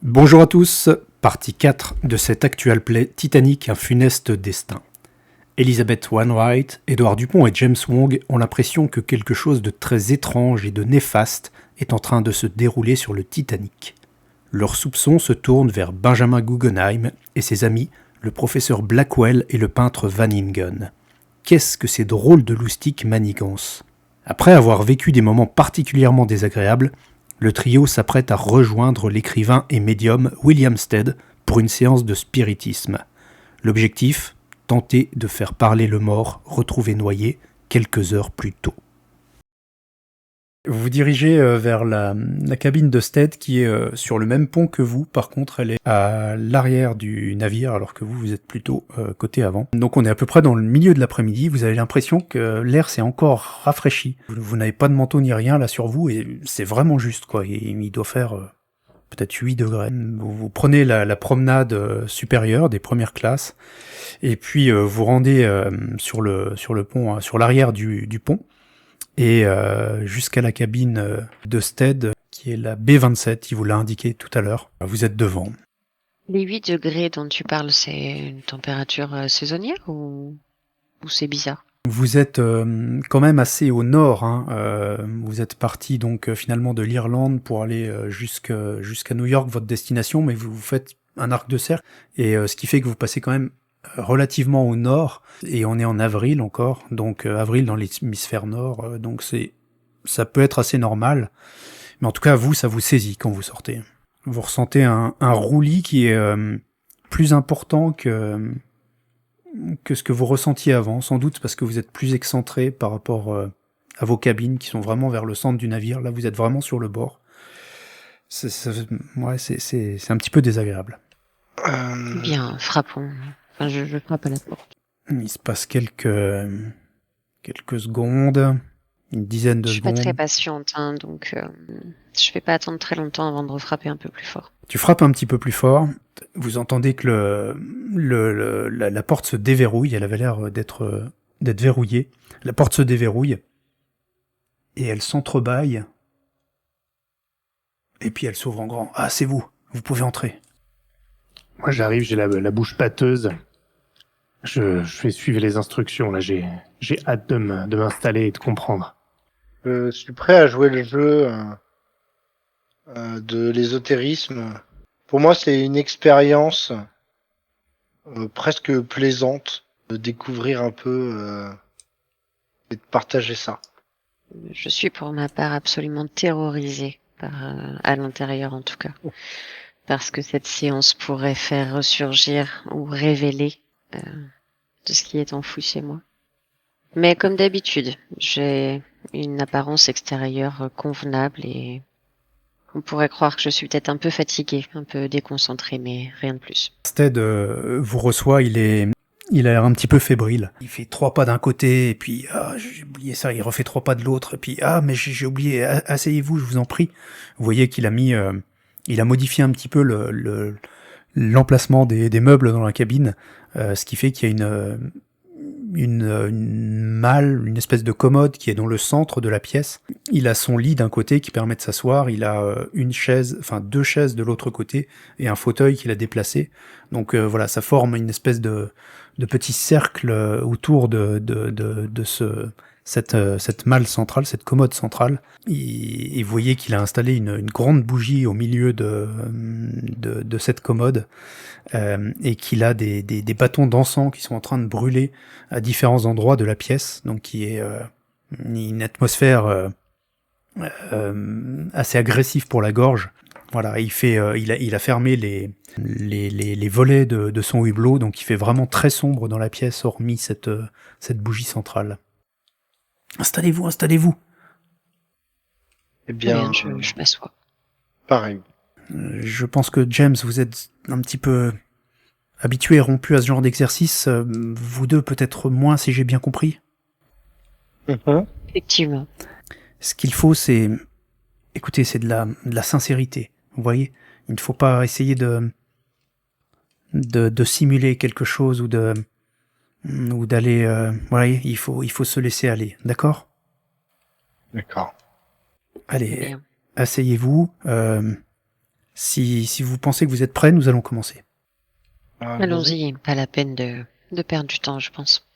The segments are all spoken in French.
Bonjour à tous, partie 4 de cet actual play Titanic, un funeste destin. Elizabeth Wainwright, Édouard Dupont et James Wong ont l'impression que quelque chose de très étrange et de néfaste est en train de se dérouler sur le Titanic. Leurs soupçons se tournent vers Benjamin Guggenheim et ses amis, le professeur Blackwell et le peintre Van Ingen. Qu'est-ce que ces drôles de loustiques manigances ? Après avoir vécu des moments particulièrement désagréables, le trio s'apprête à rejoindre l'écrivain et médium William Stead pour une séance de spiritisme. L'objectif, tenter de faire parler le mort retrouvé noyé quelques heures plus tôt. Vous vous dirigez vers la cabine de Stead qui est sur le même pont que vous. Par contre, elle est à l'arrière du navire alors que vous êtes plutôt côté avant. Donc on est à peu près dans le milieu de l'après-midi. Vous avez l'impression que l'air s'est encore rafraîchi. Vous n'avez pas de manteau ni rien là sur vous et c'est vraiment juste quoi. Et il doit faire peut-être 8 degrés. Vous prenez la promenade supérieure des premières classes et puis vous rendez sur le pont, sur l'arrière du pont. Et jusqu'à la cabine de Stead, qui est la B27, il vous l'a indiqué tout à l'heure. Vous êtes devant. Les 8 degrés dont tu parles, c'est une température saisonnière ou c'est bizarre? Vous êtes quand même assez au nord. Vous êtes parti donc finalement de l'Irlande pour aller jusqu'à New York, votre destination, mais vous faites un arc de cercle. Et ce qui fait que vous passez quand même relativement au nord, et on est en avril encore, donc avril dans l'hémisphère nord, donc ça peut être assez normal, mais en tout cas vous, ça vous saisit quand vous sortez. Vous ressentez un roulis qui est plus important que ce que vous ressentiez avant, sans doute parce que vous êtes plus excentré par rapport à vos cabines qui sont vraiment vers le centre du navire, là vous êtes vraiment sur le bord. C'est un petit peu désagréable. Bien, frappons. Enfin, je frappe à la porte. Il se passe quelques secondes, une dizaine de Je suis pas secondes. très patiente, donc je vais pas attendre très longtemps avant de refrapper un peu plus fort. Tu frappes un petit peu plus fort, vous entendez que la porte se déverrouille, elle avait l'air d'être verrouillée. La porte se déverrouille, et elle s'entrebâille, et puis elle s'ouvre en grand. Ah, c'est vous pouvez entrer. Moi, j'arrive, j'ai la bouche pâteuse. Je vais suivre les instructions, là, j'ai hâte de m'installer et de comprendre. Je suis prêt à jouer le jeu de l'ésotérisme. Pour moi, c'est une expérience presque plaisante de découvrir un peu et de partager ça. Je suis pour ma part absolument terrorisée à l'intérieur en tout cas. Parce que cette séance pourrait faire ressurgir ou révéler de ce qui est enfoui chez moi. Mais comme d'habitude, j'ai une apparence extérieure convenable et on pourrait croire que je suis peut-être un peu fatiguée, un peu déconcentrée, mais rien de plus. Stead vous reçoit, il a l'air un petit peu fébrile. Il fait 3 pas d'un côté, et puis j'ai oublié ça, il refait 3 pas de l'autre, et puis mais j'ai oublié, asseyez-vous, je vous en prie. Vous voyez qu'il a il a modifié un petit peu l'emplacement des meubles dans la cabine, ce qui fait qu'il y a une malle, une espèce de commode qui est dans le centre de la pièce. Il a son lit d'un côté qui permet de s'asseoir, il a deux chaises de l'autre côté et un fauteuil qu'il a déplacé. Donc voilà, ça forme une espèce de petit cercle autour de cette malle centrale, cette commode centrale. Et vous voyez qu'il a installé une grande bougie au milieu de cette commode, et qu'il a des bâtons d'encens qui sont en train de brûler à différents endroits de la pièce, donc qui est une atmosphère assez agressive pour la gorge. Voilà, il a fermé les volets de son hublot, donc il fait vraiment très sombre dans la pièce, hormis cette bougie centrale. Installez-vous. Eh bien, je m'assois. pareil. Je pense que James, vous êtes un petit peu habitué et rompu à ce genre d'exercice. Vous deux, peut-être moins, si j'ai bien compris. Effectivement. Ce qu'il faut, c'est... Écoutez, c'est de la sincérité. Vous voyez ? Il ne faut pas essayer de simuler quelque chose ou d'aller... voilà, il faut se laisser aller. D'accord ? D'accord. Allez, Bien. asseyez-vous. Si vous pensez que vous êtes prêts, nous allons commencer. Allons-y, pas la peine de perdre du temps, je pense.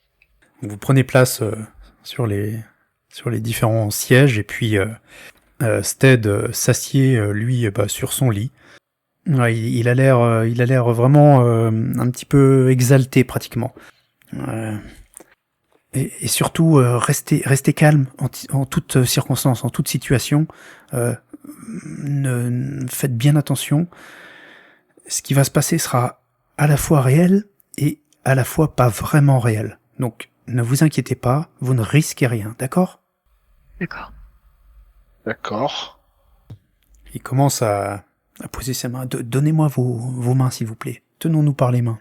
Vous prenez place sur les différents sièges et puis Stead s'assied lui sur son lit. Ouais, il a l'air vraiment un petit peu exalté pratiquement. Et surtout restez calme en toutes circonstances, en toute situation. Faites bien attention. Ce qui va se passer sera à la fois réel et à la fois pas vraiment réel. Donc ne vous inquiétez pas, vous ne risquez rien, d'accord ? D'accord. D'accord. Il commence à poser ses mains. Donnez-moi vos mains, s'il vous plaît. Tenons-nous par les mains.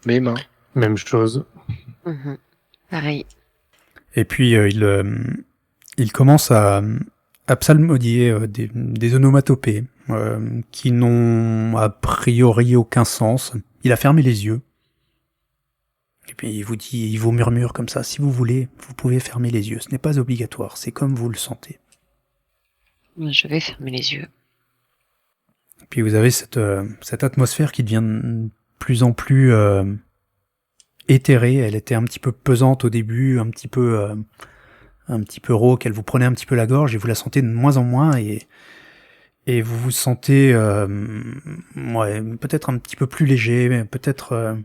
Mes mains. Même chose. Mhm. Pareil. Et puis il commence à psalmodier des onomatopées qui n'ont a priori aucun sens. Il a fermé les yeux. Et puis il vous murmure comme ça. Si vous voulez, vous pouvez fermer les yeux. Ce n'est pas obligatoire. C'est comme vous le sentez. Je vais fermer les yeux. Puis vous avez cette atmosphère qui devient de plus en plus éthérée. Elle était un petit peu pesante au début, un petit peu rauque. Elle vous prenait un petit peu la gorge et vous la sentez de moins en moins et vous vous sentez peut-être un petit peu plus léger, mais peut-être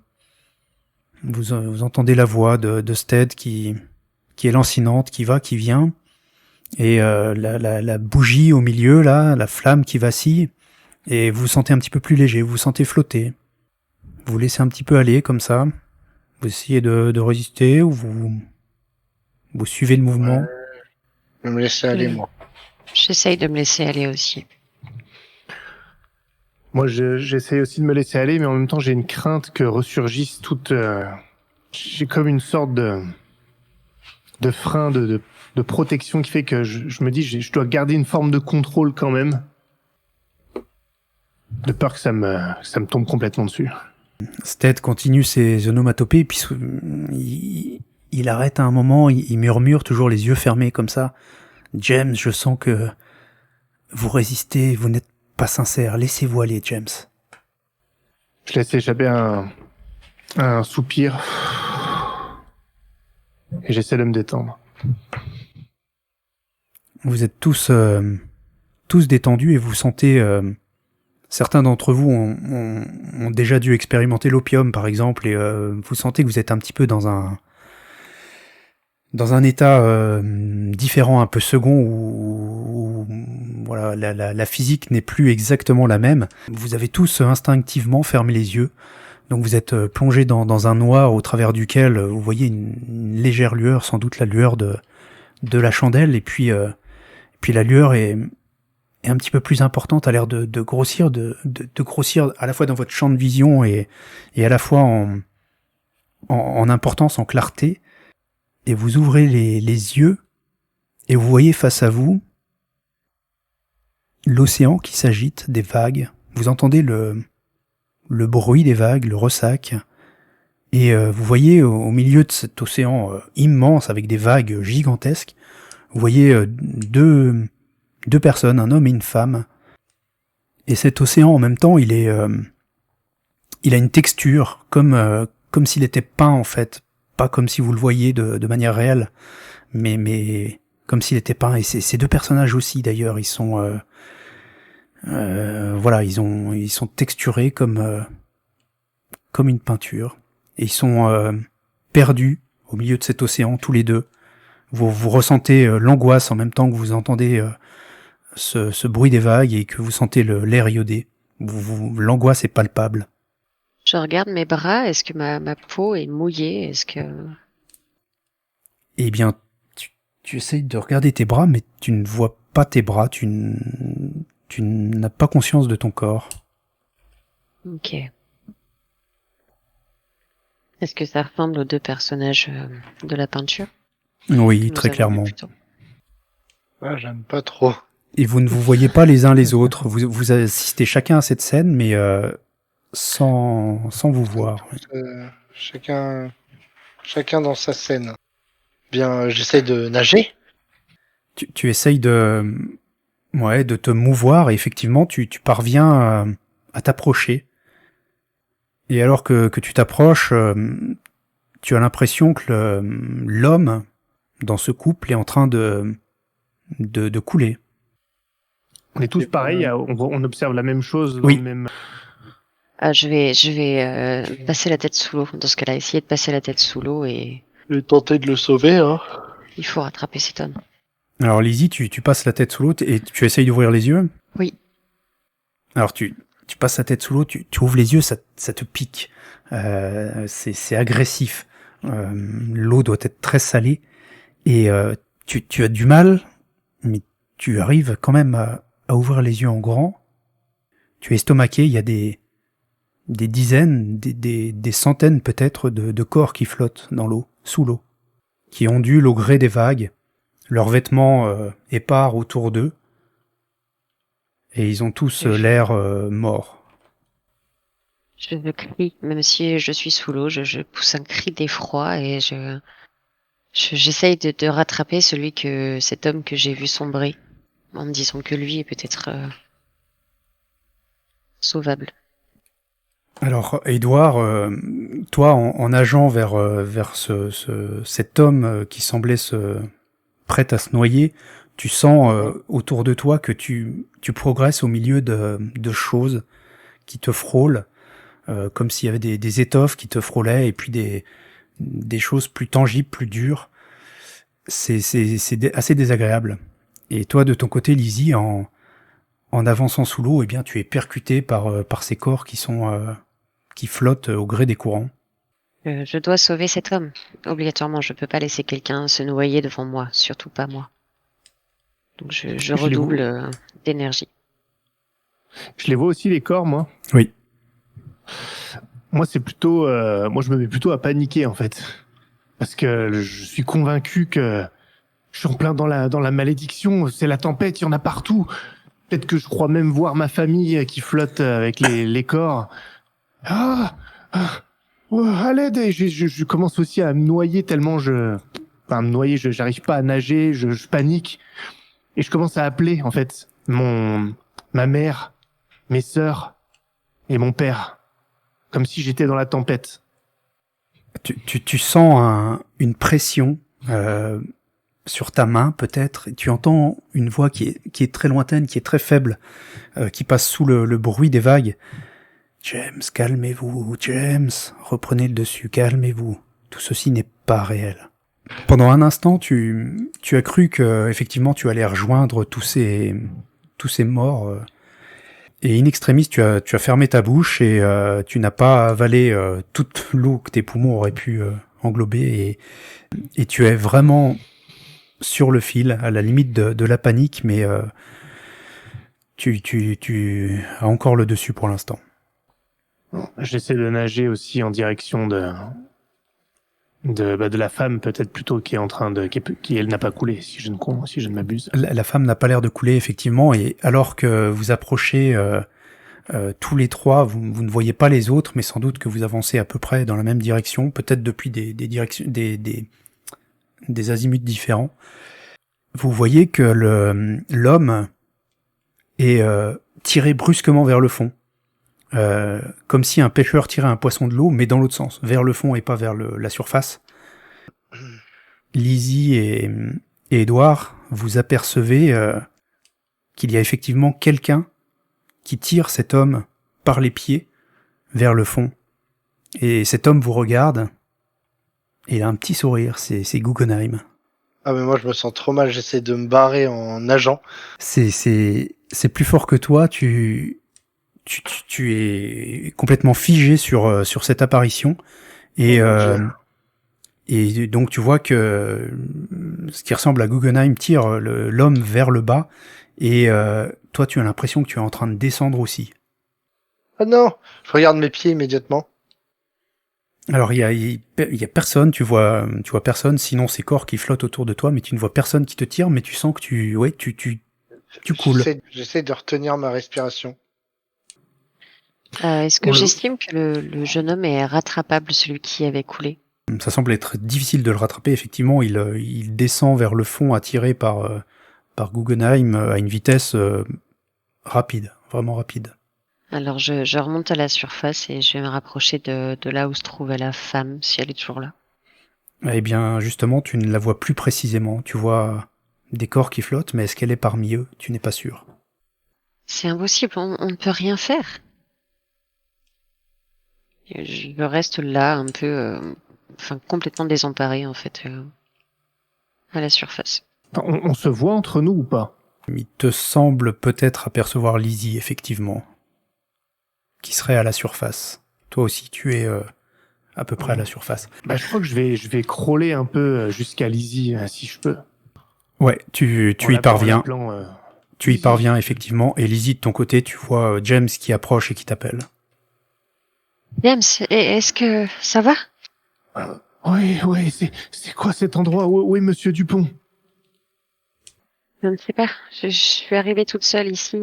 vous entendez la voix de Stead qui est lancinante, qui va, qui vient, et la bougie au milieu là, la flamme qui vacille. Et vous vous sentez un petit peu plus léger, vous vous sentez flotter. Vous vous laissez un petit peu aller comme ça. Vous essayez de résister ou vous suivez le mouvement. Je vais me laisser aller, moi. J'essaye de me laisser aller aussi. Moi, j'essaie aussi de me laisser aller, mais en même temps, j'ai une crainte que ressurgisse toute... j'ai comme une sorte de frein, de protection qui fait que je me dis je dois garder une forme de contrôle quand même. De peur que ça me tombe complètement dessus. Stead continue ses onomatopées, puis il arrête à un moment, il murmure toujours les yeux fermés comme ça. James, je sens que vous résistez, vous n'êtes pas sincère. Laissez-vous aller, James. Je laisse échapper un soupir. Et j'essaie de me détendre. Vous êtes tous détendus et vous sentez... certains d'entre vous ont déjà dû expérimenter l'opium, par exemple, et vous sentez que vous êtes un petit peu dans un état différent, un peu second, où voilà, la physique n'est plus exactement la même. Vous avez tous instinctivement fermé les yeux, donc vous êtes plongés dans un noir au travers duquel vous voyez une légère lueur, sans doute la lueur de la chandelle, et puis la lueur est un petit peu plus importante, a l'air de grossir, de grossir à la fois dans votre champ de vision et à la fois en importance, en clarté. Et vous ouvrez les yeux et vous voyez face à vous l'océan qui s'agite, des vagues. Vous entendez le bruit des vagues, le ressac. Et vous voyez au milieu de cet océan immense avec des vagues gigantesques, vous voyez deux personnes, un homme et une femme. Et cet océan, en même temps, il a une texture comme s'il était peint, en fait. Pas comme si vous le voyiez de manière réelle, mais comme s'il était peint. Et ces deux personnages aussi, d'ailleurs, ils sont... voilà, ils sont texturés comme une peinture. Et ils sont perdus au milieu de cet océan, tous les deux. Vous ressentez l'angoisse en même temps que vous entendez... ce bruit des vagues et que vous sentez l'air iodé. L'angoisse est palpable. Je regarde mes bras, est-ce que ma peau est mouillée? Est-ce que... Eh bien, tu essayes de regarder tes bras, mais tu ne vois pas tes bras, tu n'as pas conscience de ton corps. Ok. Est-ce que ça ressemble aux deux personnages de la peinture? Oui, Nous très avons clairement. vu plus tôt. Ah, j'aime pas trop. Et vous ne vous voyez pas les uns les autres. Vous assistez chacun à cette scène, mais sans vous voir. Chacun dans sa scène. Bien, j'essaie de nager. Tu essayes de Ouais, de te mouvoir, et effectivement, tu parviens à t'approcher. Et alors que tu t'approches, tu as l'impression que l'homme, dans ce couple, est en train de couler. On est tous pareils, on observe la même chose dans Oui. le même... Ah, je vais passer la tête sous l'eau. Dans ce cas-là, essayer de passer la tête sous l'eau et Je vais tenter de le sauver, hein. il faut rattraper cet homme. Alors Lizzie, tu passes la tête sous l'eau et tu essayes d'ouvrir les yeux. Oui. Alors tu passes la tête sous l'eau, tu ouvres les yeux, ça te pique. C'est agressif. L'eau doit être très salée et tu as du mal, mais tu arrives quand même à ouvrir les yeux en grand. Tu es estomaqué, il y a des dizaines, des centaines peut-être de corps qui flottent dans l'eau, sous l'eau, qui ondulent au gré des vagues, leurs vêtements épars autour d'eux, et ils ont tous l'air morts. Je crie, même si je suis sous l'eau, je pousse un cri d'effroi et j'essaye de rattraper cet homme que j'ai vu sombrer, en me disant que lui est peut-être sauvable. Alors, Édouard, toi, en nageant vers cet homme qui semblait prêt à se noyer, tu sens autour de toi que tu progresses au milieu de choses qui te frôlent, comme s'il y avait des étoffes qui te frôlaient, et puis des choses plus tangibles, plus dures. C'est assez désagréable. Et toi, de ton côté, Lizzie, en avançant sous l'eau, eh bien, tu es percuté par ces corps qui flottent au gré des courants. Je dois sauver cet homme. Obligatoirement, je peux pas laisser quelqu'un se noyer devant moi, surtout pas moi. Donc je redouble d'énergie. Je les vois aussi, les corps, moi. Oui. Moi, c'est plutôt... moi, je me mets plutôt à paniquer, en fait. Parce que je suis convaincu que je suis en plein dans la malédiction. C'est la tempête, il y en a partout. Peut-être que je crois même voir ma famille qui flotte avec les corps. À l'aide. Et je commence aussi à me noyer tellement j'arrive pas à nager, je panique. Et je commence à appeler, en fait, ma mère, mes sœurs et mon père. Comme si j'étais dans la tempête. Tu sens une pression sur ta main, peut-être, et tu entends une voix qui est très lointaine, qui est très faible, qui passe sous le bruit des vagues. James, calmez-vous, James, reprenez le dessus, calmez-vous. Tout ceci n'est pas réel. Pendant un instant, tu as cru que effectivement tu allais rejoindre tous ces morts. Et in extremis, tu as fermé ta bouche et tu n'as pas avalé toute l'eau que tes poumons auraient pu englober. Et tu es vraiment sur le fil, à la limite de la panique, mais tu as encore le dessus pour l'instant. J'essaie de nager aussi en direction de la femme, peut-être plutôt, qui est en train qui elle n'a pas coulé, si je ne m'abuse. La femme n'a pas l'air de couler, effectivement, et alors que vous approchez tous les trois, vous ne voyez pas les autres, mais sans doute que vous avancez à peu près dans la même direction, peut-être depuis des directions, des azimuts différents. Vous voyez que l'homme est tiré brusquement vers le fond. Comme si un pêcheur tirait un poisson de l'eau, mais dans l'autre sens, vers le fond et pas vers la surface. Lizzie et Édouard, vous apercevez qu'il y a effectivement quelqu'un qui tire cet homme par les pieds vers le fond. Et cet homme vous regarde, et il a un petit sourire, c'est Guggenheim. Ah mais moi je me sens trop mal, j'essaie de me barrer en nageant. C'est plus fort que toi, tu es complètement figé sur cette apparition et donc tu vois que ce qui ressemble à Guggenheim tire l'homme vers le bas et toi tu as l'impression que tu es en train de descendre aussi. Ah non, je regarde mes pieds immédiatement. Alors il y a personne, tu vois personne, sinon ces corps qui flottent autour de toi, mais tu ne vois personne qui te tire, mais tu sens que tu coules. J'essaie de retenir ma respiration. Est-ce que j'estime que le jeune homme est rattrapable, celui qui avait coulé? Ça semble être difficile de le rattraper, effectivement, il descend vers le fond attiré par par Guggenheim à une vitesse rapide, vraiment rapide. Alors je remonte à la surface et je vais me rapprocher de là où se trouvait la femme, si elle est toujours là. Eh bien, justement, tu ne la vois plus précisément. Tu vois des corps qui flottent, mais est-ce qu'elle est parmi eux? Tu n'es pas sûr. C'est impossible, on ne peut rien faire. Et je reste là, un peu, complètement désemparée en fait, à la surface. On se voit entre nous ou pas? Il te semble peut-être apercevoir Lizzie, effectivement, qui serait à la surface. Toi aussi, tu es à peu près à la surface. Bah, je crois que je vais crawler un peu jusqu'à Lizzie, si je peux. Ouais, tu En y la- en parviens. l'appelant, Tu y Lizzie. parviens, effectivement. Et Lizzie, de ton côté, tu vois James qui approche et qui t'appelle. James, est-ce que ça va? Oui, c'est quoi cet endroit? Où est Monsieur Dupont? Je ne sais pas. Je suis arrivée toute seule ici.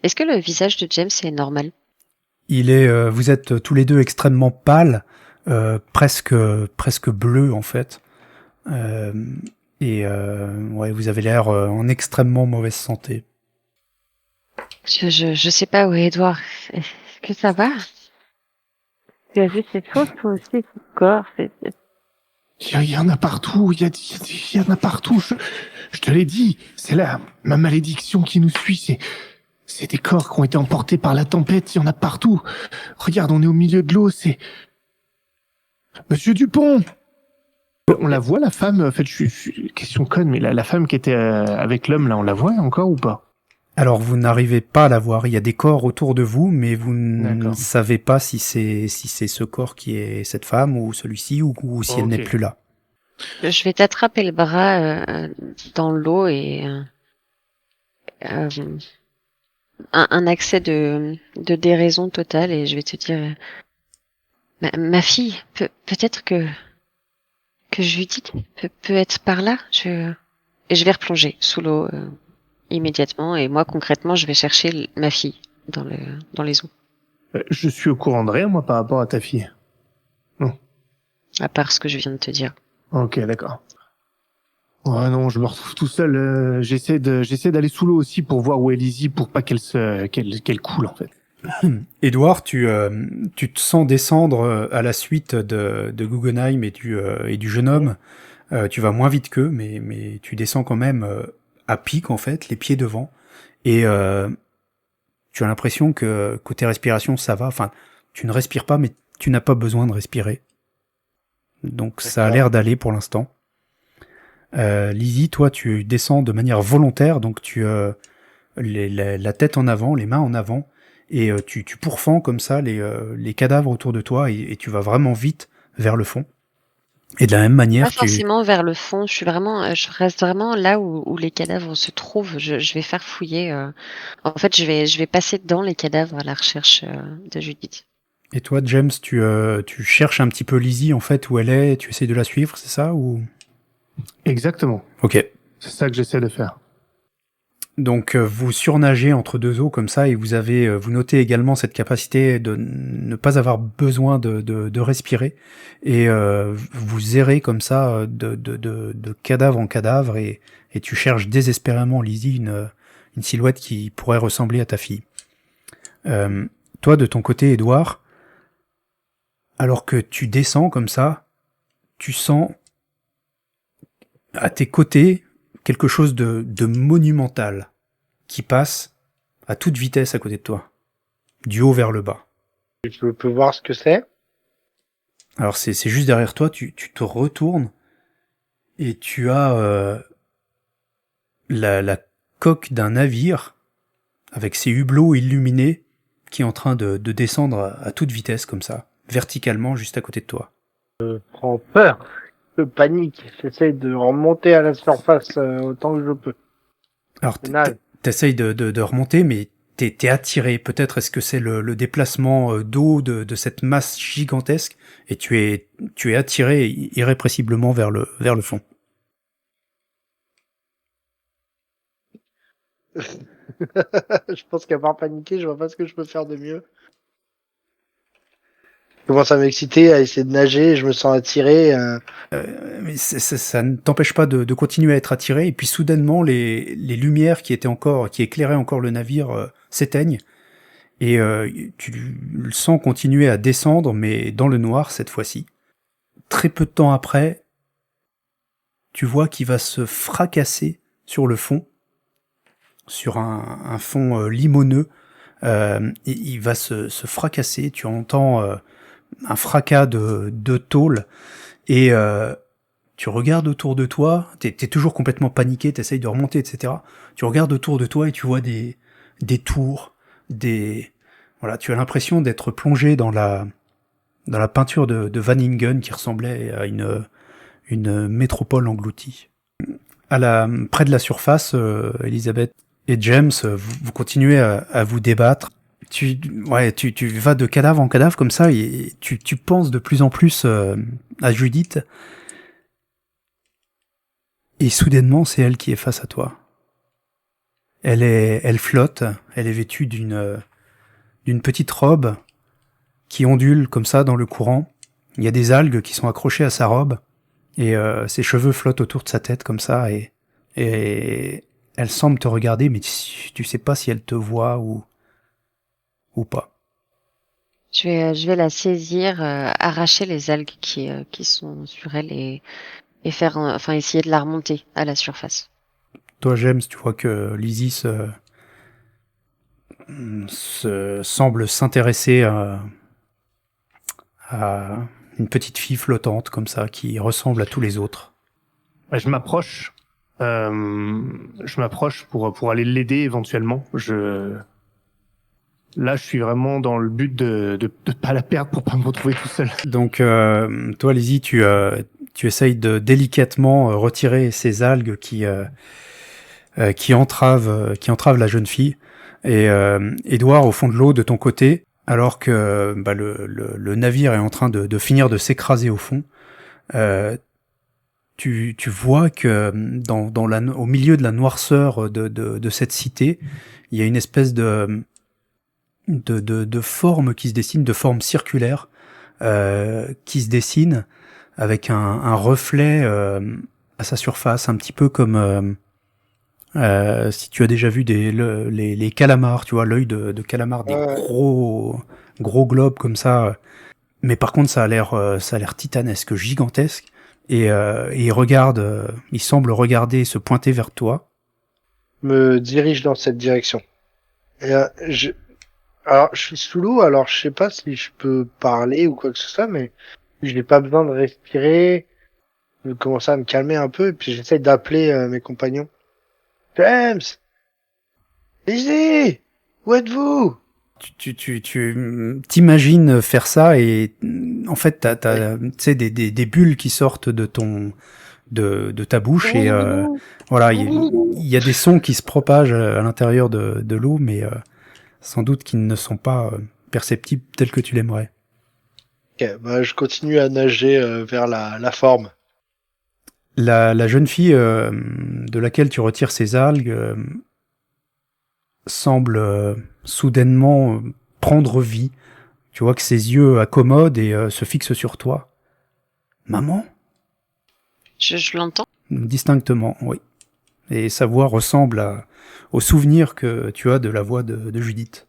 Est-ce que le visage de James est normal? Vous êtes tous les deux extrêmement pâles, presque bleus en fait. Euh, ouais, vous avez l'air en extrêmement mauvaise santé. Je sais pas où est Edouard. Est-ce que ça va? Tu as vu ces choses, toi aussi, ce corps, Il y en a partout, il y en a partout. Je te l'ai dit, c'est là ma malédiction qui nous suit. C'est des corps qui ont été emportés par la tempête. Il y en a partout. Regarde, on est au milieu de l'eau. C'est Monsieur Dupont. On la voit la femme. En fait, question conne, mais la femme qui était avec l'homme là, on la voit encore ou pas? Alors vous n'arrivez pas à la voir. Il y a des corps autour de vous, mais vous ne D'accord. savez pas si c'est ce corps qui est cette femme ou celui-ci ou si elle Ok. n'est plus là. Je vais t'attraper le bras dans l'eau et euh, un accès de déraison totale et je vais te dire, ma fille, peut-être que Judith peut être par là. Et je vais replonger sous l'eau immédiatement et moi concrètement je vais chercher ma fille dans les eaux. Je suis au courant de rien moi par rapport à ta fille. À part ce que je viens de te dire. Ok, d'accord. Ouais, non, je me retrouve tout seul. J'essaie d'aller sous l'eau aussi pour voir où est Lizzie pour pas qu'elle coule en fait. Édouard, tu te sens descendre à la suite de Guggenheim et du jeune homme. Tu vas moins vite qu'eux, mais tu descends quand même à pic en fait, les pieds devant. Et tu as l'impression que côté respiration ça va. Enfin, tu ne respires pas, mais tu n'as pas besoin de respirer. Donc ça a D'accord. l'air d'aller pour l'instant. Lizzie, toi, tu descends de manière volontaire, donc tu la tête en avant, les mains en avant, et tu pourfends comme ça les cadavres autour de toi, et tu vas vraiment vite vers le fond. Et de la même Pas manière, forcément vers le fond. Je reste vraiment là où les cadavres se trouvent. Je vais faire fouiller. En fait, je vais passer dans les cadavres à la recherche de Judith. et toi, James, tu cherches un petit peu Lizzie en fait où elle est, tu essayes de la suivre, c'est ça ou? Exactement. Ok. C'est ça que j'essaie de faire. Donc vous surnagez entre deux eaux comme ça et vous notez également cette capacité de ne pas avoir besoin de respirer et vous errez comme ça de cadavre en cadavre et tu cherches désespérément Lizzie une silhouette qui pourrait ressembler à ta fille. Toi de ton côté Édouard, alors que tu descends comme ça, tu sens à tes côtés quelque chose de monumental qui passe à toute vitesse à côté de toi, du haut vers le bas. Je peux voir ce que c'est. Alors c'est juste derrière toi, tu te retournes et tu as la coque d'un navire avec ses hublots illuminés qui est en train de descendre à toute vitesse comme ça, verticalement juste à côté de toi. Prends peur. Je panique. J'essaie de remonter à la surface autant que je peux. Alors Nage. t'essayes de remonter, mais t'es attiré. Peut-être est-ce que c'est le déplacement d'eau de cette masse gigantesque et tu es attiré irrépressiblement vers le fond. Je pense qu'à part paniquer, je vois pas ce que je peux faire de mieux. commence à m'exciter, à essayer de nager, je me sens attiré. Mais ça ne t'empêche pas de continuer à être attiré, et puis soudainement, les lumières qui éclairaient encore le navire s'éteignent, et tu le sens continuer à descendre, mais dans le noir cette fois-ci. Très peu de temps après, tu vois qu'il va se fracasser sur le fond, sur un fond limoneux. Il va se fracasser, tu entends un fracas de tôle, et tu regardes autour de toi, t'es toujours complètement paniqué, t'essayes de remonter, etc. Tu regardes autour de toi et tu vois des tours, voilà, tu as l'impression d'être plongé dans la peinture de Van Ingen qui ressemblait à une métropole engloutie. Près de la surface, Elisabeth et James, vous continuez à vous débattre. Tu vas de cadavre en cadavre comme ça, et tu penses de plus en plus à Judith. Et soudainement, c'est elle qui est face à toi. Elle flotte, elle est vêtue d'une petite robe qui ondule comme ça dans le courant. Il y a des algues qui sont accrochées à sa robe, et ses cheveux flottent autour de sa tête comme ça, et elle semble te regarder, mais tu sais pas si elle te voit ou pas. Je vais la saisir, arracher les algues qui sont sur elle et faire, essayer de la remonter à la surface. Toi, James, tu vois que l'Isis semble s'intéresser à une petite fille flottante comme ça qui ressemble à tous les autres. Je m'approche pour aller l'aider éventuellement. Là, je suis vraiment dans le but de pas la perdre pour pas me retrouver tout seul. Donc, toi, Lizzie, tu essayes de délicatement retirer ces algues qui entravent la jeune fille. Et Édouard, au fond de l'eau, de ton côté, alors que le navire est en train de finir de s'écraser au fond, tu vois que au milieu de la noirceur de cette cité, il y a une espèce de forme qui se dessine, de forme circulaire, qui se dessine avec un reflet à sa surface, un petit peu comme si tu as déjà vu les calamars, tu vois, l'œil de calamar, des gros globes comme ça. Mais par contre, ça a l'air titanesque, gigantesque, et il semble regarder, se pointer vers toi. Me dirige dans cette direction. Et, alors, je suis sous l'eau, alors je sais pas si je peux parler ou quoi que ce soit, mais je n'ai pas besoin de respirer, de commencer à me calmer un peu, et puis j'essaie d'appeler mes compagnons. James! Lizzie! Où êtes-vous? Tu t'imagines faire ça, et en fait t'as tu sais des bulles qui sortent de ta bouche, et voilà, il y a des sons qui se propagent à l'intérieur de l'eau, mais sans doute qu'ils ne sont pas perceptibles tels que tu l'aimerais. Ok, je continue à nager vers la forme. La jeune fille de laquelle tu retires ces algues semble soudainement prendre vie. Tu vois que ses yeux accommodent et se fixent sur toi. Maman ? Je l'entends. Distinctement, oui. Et sa voix ressemble au souvenir que tu as de la voix de Judith.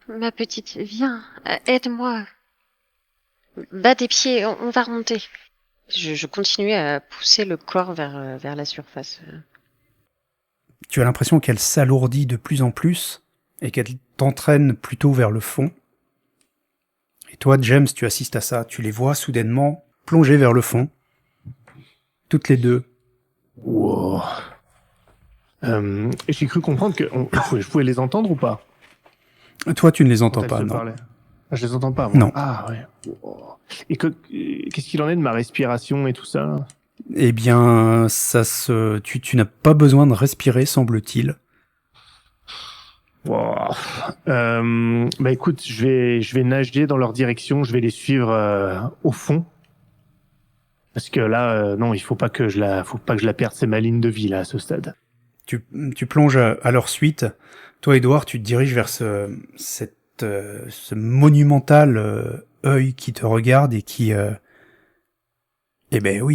Ma petite, viens, aide-moi. Bas des pieds, on va remonter. Je continue à pousser le corps vers la surface. Tu as l'impression qu'elle s'alourdit de plus en plus et qu'elle t'entraîne plutôt vers le fond. Et toi, James, tu assistes à ça. Tu les vois soudainement plonger vers le fond. Toutes les deux. Wow. J'ai cru comprendre que je pouvais les entendre ou pas? Toi, tu ne les entends Quand pas, elle se non. parlait. Ah, je les entends pas, moi. Non. Ah, ouais. Wow. Et qu'est-ce qu'il en est de ma respiration et tout ça? Eh bien, tu n'as pas besoin de respirer, semble-t-il. Wow. Écoute, je vais nager dans leur direction, je vais les suivre au fond. Parce que là, non, il faut pas que je la perde, c'est ma ligne de vie là à ce stade. Tu plonges à leur suite. Toi, Édouard, tu te diriges vers ce monumental œil qui te regarde et qui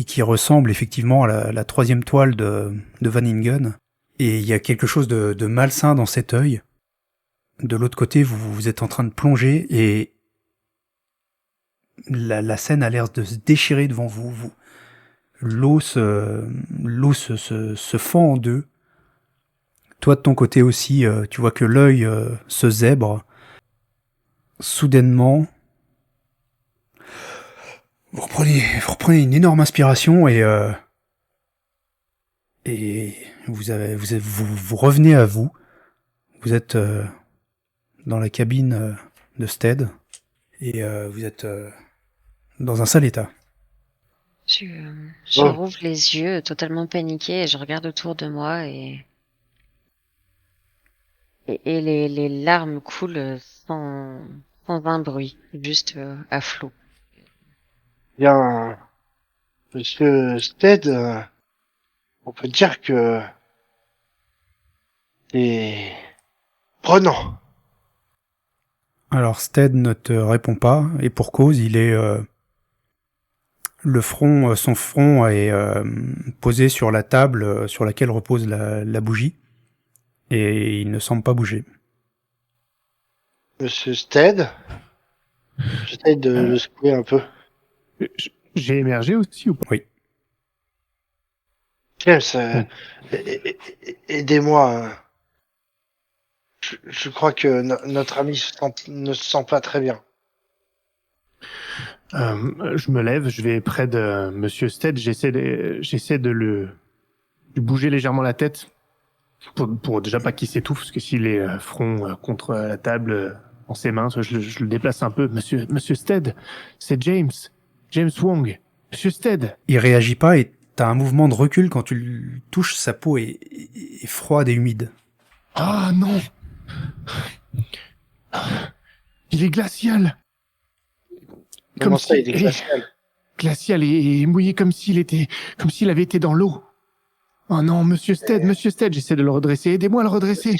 qui ressemble effectivement à la troisième toile de Van Ingen. Et il y a quelque chose de malsain dans cet œil. De l'autre côté, vous êtes en train de plonger et la scène a l'air de se déchirer devant vous. L'eau se fend en deux. Toi, de ton côté aussi, tu vois que l'œil se zèbre. Soudainement, vous reprenez une énorme inspiration et vous revenez à vous. Vous êtes dans la cabine de Stead et vous êtes dans un sale état. Je rouvre les yeux totalement paniquée et je regarde autour de moi et les larmes coulent sans un bruit, juste à flot. Bien, Monsieur Stead, on peut dire que c'est prenant. Alors Stead ne te répond pas et pour cause, il est son front est posé sur la table sur laquelle repose la bougie et il ne semble pas bouger. Monsieur Stead, j'essaie de le secouer un peu. J'ai émergé aussi ou pas? Oui. James, aidez-moi. Je crois que notre ami ne se sent pas très bien. Je me lève, je vais près de Monsieur Stead, j'essaie de lui bouger légèrement la tête pour déjà pas qu'il s'étouffe, parce que s'il est front contre la table en ses mains, je le déplace un peu. Monsieur Stead, c'est James Wong. Monsieur Stead. Il réagit pas et t'as un mouvement de recul quand tu le touches, sa peau est froide et humide. Ah non. Il est glacial. Comment ça, il est glacial? Glacial et mouillé comme s'il avait été dans l'eau. Oh non, Monsieur Stead, j'essaie de le redresser. Aidez-moi à le redresser.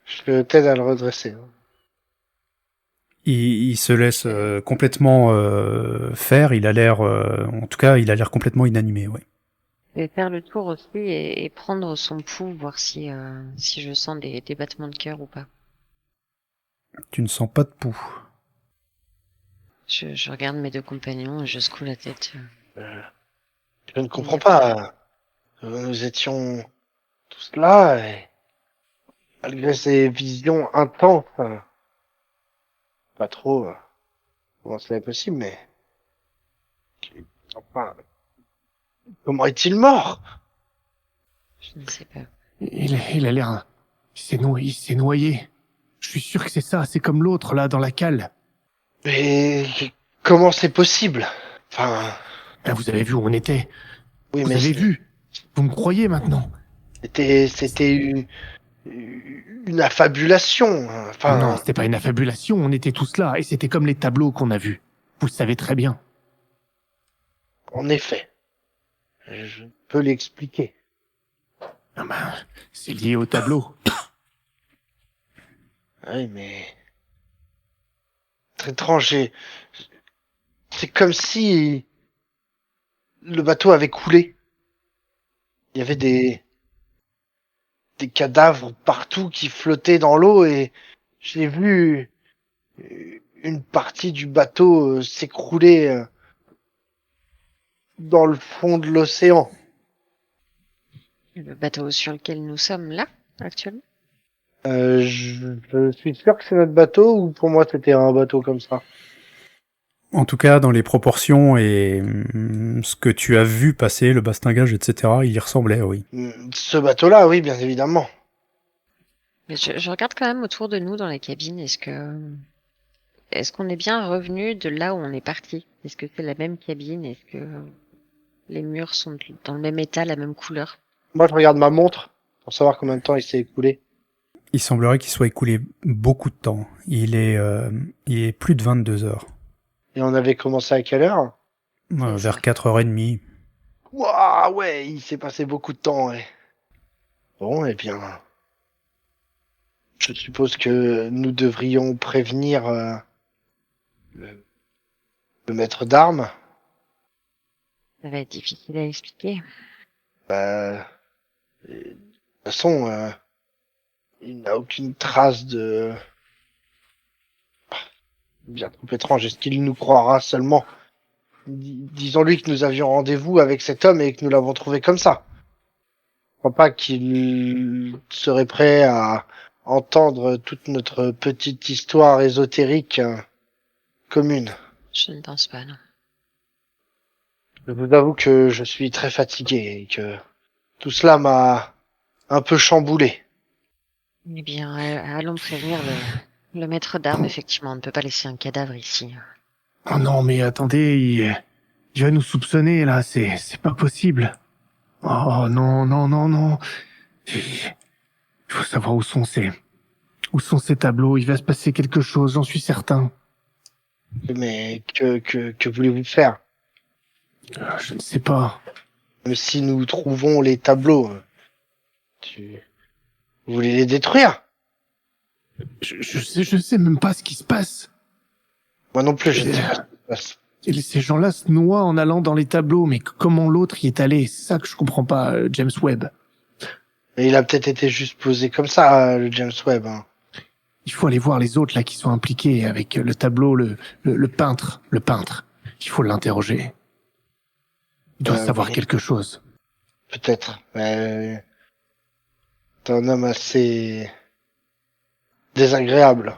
Je t'aide à le redresser. Il se laisse complètement faire. Il a l'air, en tout cas, il a l'air complètement inanimé. Ouais. Je vais faire le tour aussi et prendre son pouls, voir si je sens des battements de cœur ou pas. Tu ne sens pas de pouls. Je regarde mes deux compagnons et je secoue la tête. Je ne comprends pas. Nous étions tous là et malgré ces visions intenses, pas trop comment cela est possible, mais enfin, comment est-il mort? Je ne sais pas. Il a l'air... Il s'est noyé. Je suis sûr que c'est ça, c'est comme l'autre là dans la cale. Mais comment c'est possible? Enfin, Ah, vous avez vu où on était? oui, Vous mais avez vu? Vous me croyez maintenant? c'était une affabulation. Enfin, Non, c'était pas une affabulation, on était tous là, et c'était comme les tableaux qu'on a vus. Vous le savez très bien. en effet, je peux l'expliquer. Ah ben, c'est lié au tableau. Oui, mais très étrange. C'est comme si le bateau avait coulé. Il y avait des cadavres partout qui flottaient dans l'eau et j'ai vu une partie du bateau s'écrouler dans le fond de l'océan. Le bateau sur lequel nous sommes là, actuellement? Je suis sûr que c'est notre bateau ou pour moi c'était un bateau comme ça. En tout cas, dans les proportions et ce que tu as vu passer, le bastingage, etc., il y ressemblait, oui. Ce bateau-là, oui, bien évidemment. Mais je regarde quand même autour de nous dans la cabine. Est-ce qu'on est bien revenu de là où on est parti? Est-ce que c'est la même cabine? Est-ce que les murs sont dans le même état, la même couleur? Moi, je regarde ma montre pour savoir combien de temps il s'est écoulé. Il semblerait qu'il soit écoulé beaucoup de temps. Il est plus de 22 heures. Et on avait commencé à quelle heure? Vers 4h30. Waouh, ouais, il s'est passé beaucoup de temps, ouais. Bon, eh bien, je suppose que nous devrions prévenir Le maître d'armes, Ça va être difficile à expliquer. bah, de toute façon, il n'a aucune trace de... Bien trop étrange. Est-ce qu'il nous croira seulement? Disons-lui que nous avions rendez-vous avec cet homme et que nous l'avons trouvé comme ça. Je crois pas qu'il serait prêt à entendre toute notre petite histoire ésotérique commune. Je ne pense pas, non. Je vous avoue que je suis très fatigué et que tout cela m'a un peu chamboulé. Eh bien, allons prévenir le maître d'armes, effectivement. On ne peut pas laisser un cadavre ici. Oh non, mais attendez, il va nous soupçonner, là, c'est pas possible. Oh non, non, non, non. Il faut savoir où sont ces tableaux, il va se passer quelque chose, j'en suis certain. Mais que voulez-vous faire? Je ne sais pas. Même si nous trouvons les tableaux, vous voulez les détruire? Je sais même pas ce qui se passe. Moi non plus, je ne sais pas ce qui se passe. Et ces gens-là se noient en allant dans les tableaux, mais comment l'autre y est allé? C'est ça que je comprends pas, James Webb. Mais il a peut-être été juste posé comme ça, le James Webb. Hein. Il faut aller voir les autres là qui sont impliqués avec le tableau, le peintre. Le peintre. Il faut l'interroger. Il doit savoir oui. quelque chose. Peut-être. Mais t'es un homme assez désagréable.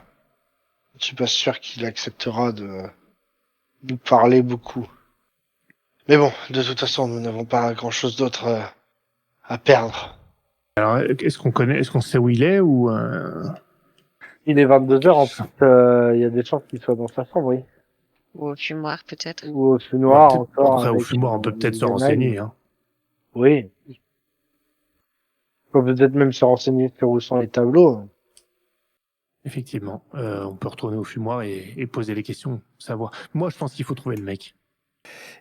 Je suis pas sûr qu'il acceptera de nous parler beaucoup. Mais bon, de toute façon, nous n'avons pas grand-chose d'autre à perdre. Alors, est-ce qu'on sait où il est ou Il est 22h, en plus, il y a des chances qu'il soit dans sa chambre, oui. Ou au fumoir, peut-être. Ou au fumoir, Bon, encore. après, au avec, fumoir, on peut peut-être se les renseigner. Hein. Oui. On peut peut-être même se renseigner sur où sont les tableaux. Effectivement, on peut retourner au fumoir et poser les questions, savoir. Moi, je pense qu'il faut trouver le mec.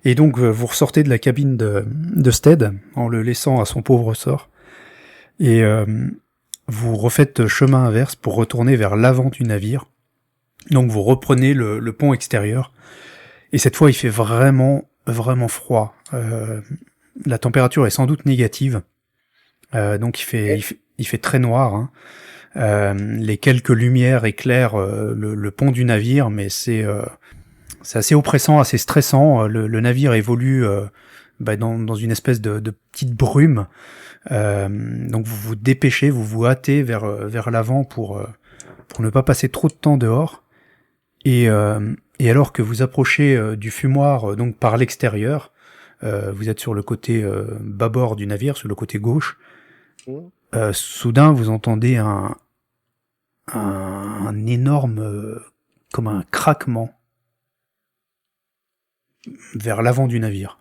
Et donc, vous ressortez de la cabine de Stead, en le laissant à son pauvre sort, et vous refaites chemin inverse pour retourner vers l'avant du navire. Donc, vous reprenez le pont extérieur, et cette fois, il fait vraiment, vraiment froid. La température est sans doute négative, donc il fait très noir, hein. Les quelques lumières éclairent le pont du navire, mais c'est assez oppressant, assez stressant. Le navire évolue dans une espèce de petite brume. Donc vous vous dépêchez, vous vous hâtez vers l'avant pour ne pas passer trop de temps dehors. Et alors que vous approchez du fumoir donc par l'extérieur, vous êtes sur le côté bâbord du navire, sur le côté gauche. Soudain, vous entendez un énorme, comme un craquement vers l'avant du navire.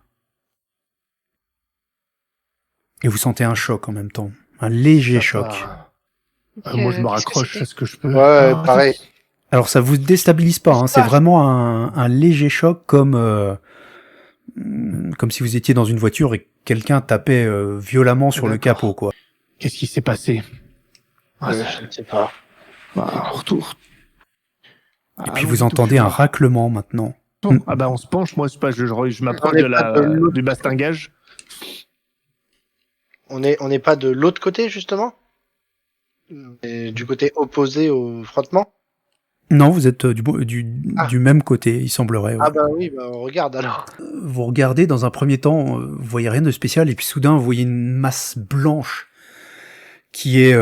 Et vous sentez un choc en même temps, un léger choc. Moi, je me Qu'est-ce que raccroche c'était à ce que je peux. Ouais, pareil. Alors ça vous déstabilise pas, hein, c'est vraiment un léger choc comme si vous étiez dans une voiture et quelqu'un tapait violemment sur le capot, quoi. Qu'est-ce qui s'est passé? Je ne sais pas. Retour. Et puis vous entendez un raclement maintenant. Ah bah on se penche, moi je m'approche du bastingage. On n'est pas de l'autre côté, justement? Et du côté opposé au frottement? Non, vous êtes du même côté, il semblerait. Ouais. Ah bah oui, bah on regarde alors. Vous regardez, dans un premier temps, vous voyez rien de spécial, et puis soudain, vous voyez une masse blanche qui est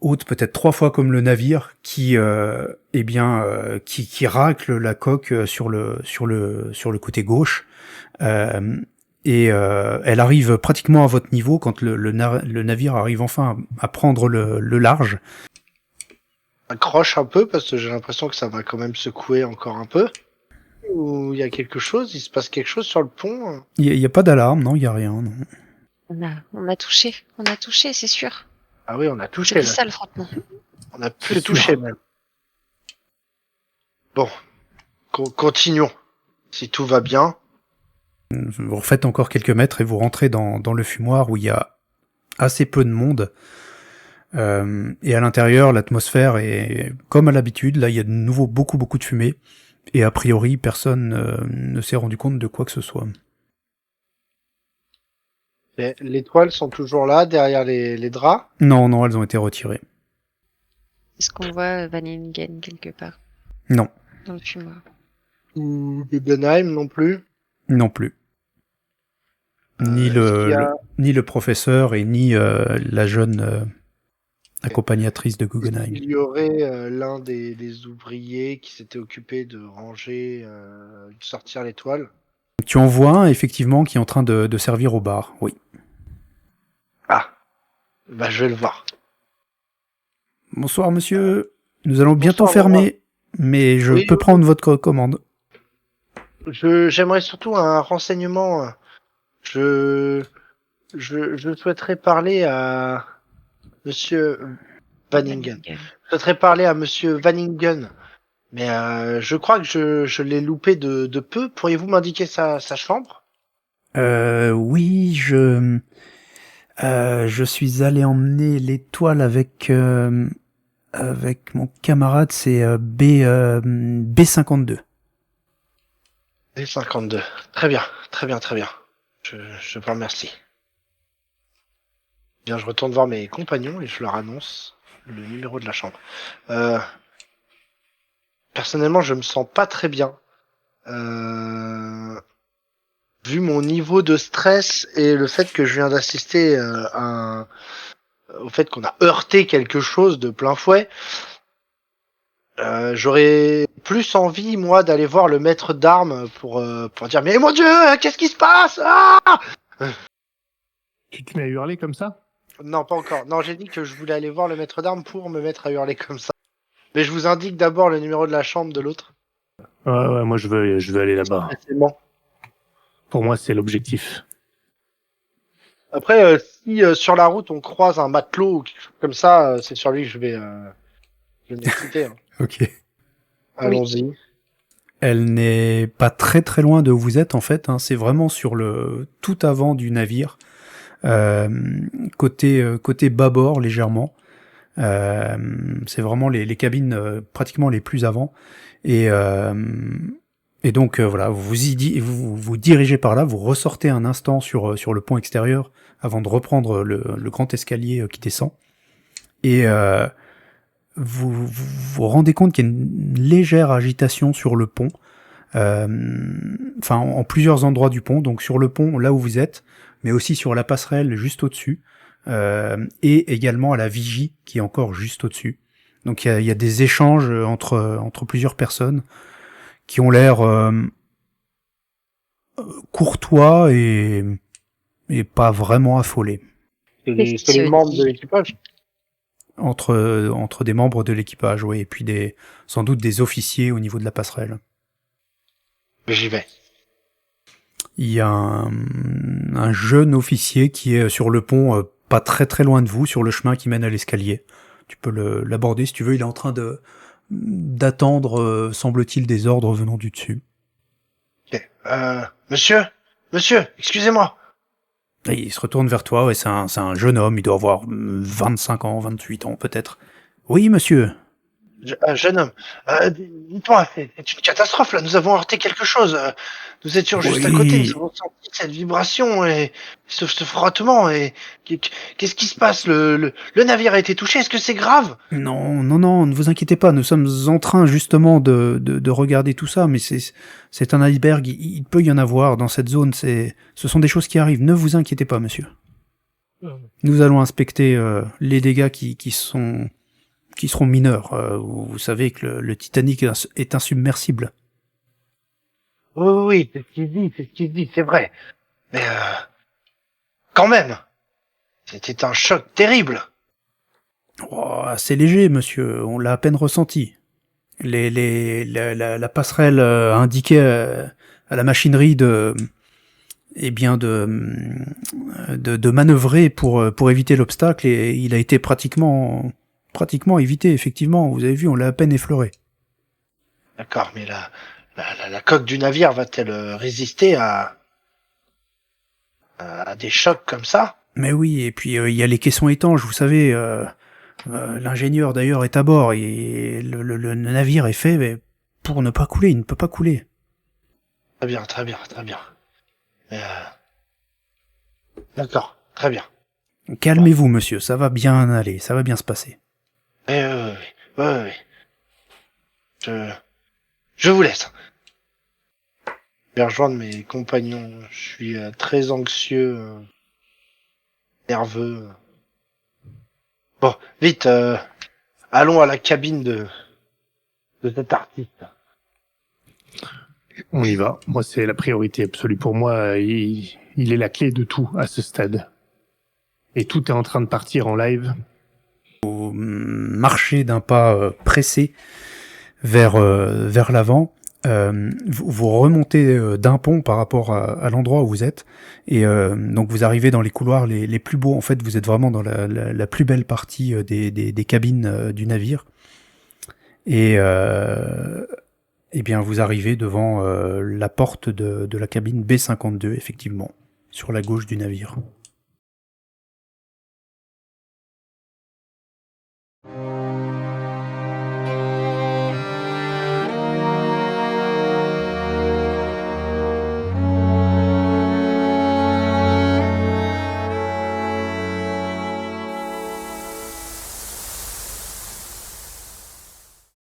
haute peut-être 3 fois comme le navire, qui racle la coque sur le côté gauche. Elle arrive pratiquement à votre niveau quand le navire arrive enfin à prendre le large. Accroche un peu parce que j'ai l'impression que ça va quand même secouer encore un peu. Ou il y a quelque chose, il se passe quelque chose sur le pont. Il y a pas d'alarme, non, il y a rien. Non. On a touché, c'est sûr. Ah oui, on a touché C'est là. ça le frottement. On a plus touché même. Bon, continuons. Si tout va bien. Vous refaites encore quelques mètres et vous rentrez dans le fumoir où il y a assez peu de monde. Et à l'intérieur, l'atmosphère est comme à l'habitude. Là, il y a de nouveau beaucoup de fumée. Et a priori, personne ne s'est rendu compte de quoi que ce soit. Les toiles sont toujours là, derrière les draps. Non, elles ont été retirées. Est-ce qu'on voit Van Ingen quelque part Non, dans le fumoir? Ou Guggenheim non plus. non plus. Ni est-ce qu'il y a- ni le professeur et ni la jeune accompagnatrice de Guggenheim. Il y aurait l'un des ouvriers qui s'était occupé de ranger, de sortir les toiles. Tu en vois un, effectivement, qui est en train de servir au bar, oui. Ah, bah je vais le voir. Bonsoir, monsieur. Nous allons bientôt Bonsoir, fermer, mais je Oui, peux oui. prendre votre commande. J'aimerais surtout un renseignement. Je souhaiterais parler à Monsieur Vanningen. Je souhaiterais parler à Monsieur Vanningen. Mais je crois que je l'ai loupé de peu. Pourriez-vous m'indiquer sa chambre? Oui, je suis allé emmener l'étoile avec mon camarade, c'est B52. Et 52. Très bien, très bien, très bien. Je vous remercie. Bien, je retourne voir mes compagnons et je leur annonce le numéro de la chambre. Personnellement, je me sens pas très bien. Vu mon niveau de stress et le fait que je viens d'assister au fait qu'on a heurté quelque chose de plein fouet, j'aurais plus envie, moi, d'aller voir le maître d'armes pour dire « Mais mon Dieu, qu'est-ce qui se passe? Ah !» Tu te mets à hurler comme ça? Non, pas encore. Non, j'ai dit que je voulais aller voir le maître d'armes pour me mettre à hurler comme ça. Mais je vous indique d'abord le numéro de la chambre de l'autre. Ouais, moi je veux aller là-bas. C'est bon. Pour moi, c'est l'objectif. Après, si sur la route on croise un matelot ou quelque chose comme ça, c'est sur lui que je vais m'exciter. Hein. Ok. Allons-y. Elle n'est pas très très loin de où vous êtes en fait, hein. C'est vraiment sur le tout avant du navire, côté bâbord légèrement. C'est vraiment les cabines pratiquement les plus avant. Et donc voilà, vous dirigez par là, vous ressortez un instant sur le pont extérieur avant de reprendre le grand escalier qui descend. Et vous rendez compte qu'il y a une légère agitation sur le pont, en plusieurs endroits du pont, donc sur le pont là où vous êtes, mais aussi sur la passerelle juste au-dessus, et également à la vigie qui est encore juste au-dessus. Donc il y a des échanges entre plusieurs personnes qui ont l'air courtois et pas vraiment affolés. C'est les membres de l'équipage. Entre des membres de l'équipage, oui, et puis sans doute des officiers au niveau de la passerelle. J'y vais. Il y a un jeune officier qui est sur le pont, pas très très loin de vous, sur le chemin qui mène à l'escalier. Tu peux l'aborder si tu veux, il est en train d'attendre, semble-t-il, des ordres venant du dessus. Okay. Monsieur, excusez-moi. Et il se retourne vers toi, ouais, c'est un jeune homme, il doit avoir 25 ans, 28 ans peut-être. Oui, monsieur. Jeune homme, dites-moi, c'est une catastrophe là, nous avons heurté quelque chose. Nous étions juste à côté, nous avons senti cette vibration et ce frottement. Et qu'est-ce qui se passe? Le navire a été touché, est-ce que c'est grave? Non, ne vous inquiétez pas, nous sommes en train justement de regarder tout ça, mais c'est un iceberg, il peut y en avoir dans cette zone, ce sont des choses qui arrivent, ne vous inquiétez pas, monsieur. Nous allons inspecter les dégâts qui seront mineurs. Vous savez que le Titanic est insubmersible. Oui, c'est ce qu'il dit, c'est vrai. Mais quand même, c'était un choc terrible. Oh, c'est léger, monsieur, on l'a à peine ressenti. La passerelle indiquait à la machinerie de manœuvrer pour éviter l'obstacle, et il a été pratiquement évité, effectivement. Vous avez vu, on l'a à peine effleuré. D'accord, mais la coque du navire va-t-elle résister à des chocs comme ça? Mais oui, et puis il y a les caissons étanches, vous savez, l'ingénieur d'ailleurs est à bord, et le navire est fait pour ne pas couler, il ne peut pas couler. Très bien. D'accord, très bien. Calmez-vous, monsieur, ça va bien aller, ça va bien se passer. Oui. Je vous laisse. Je vais rejoindre mes compagnons. Je suis très anxieux, nerveux. Bon, vite, allons à la cabine de cet artiste. On y va. Moi, c'est la priorité absolue pour moi. Il est la clé de tout à ce stade. Et tout est en train de partir en live. Vous marchez d'un pas pressé vers l'avant. Vous remontez d'un pont par rapport à l'endroit où vous êtes. Et donc vous arrivez dans les couloirs les plus beaux. En fait, vous êtes vraiment dans la plus belle partie des cabines du navire. Et bien, vous arrivez devant la porte de la cabine B52, effectivement, sur la gauche du navire.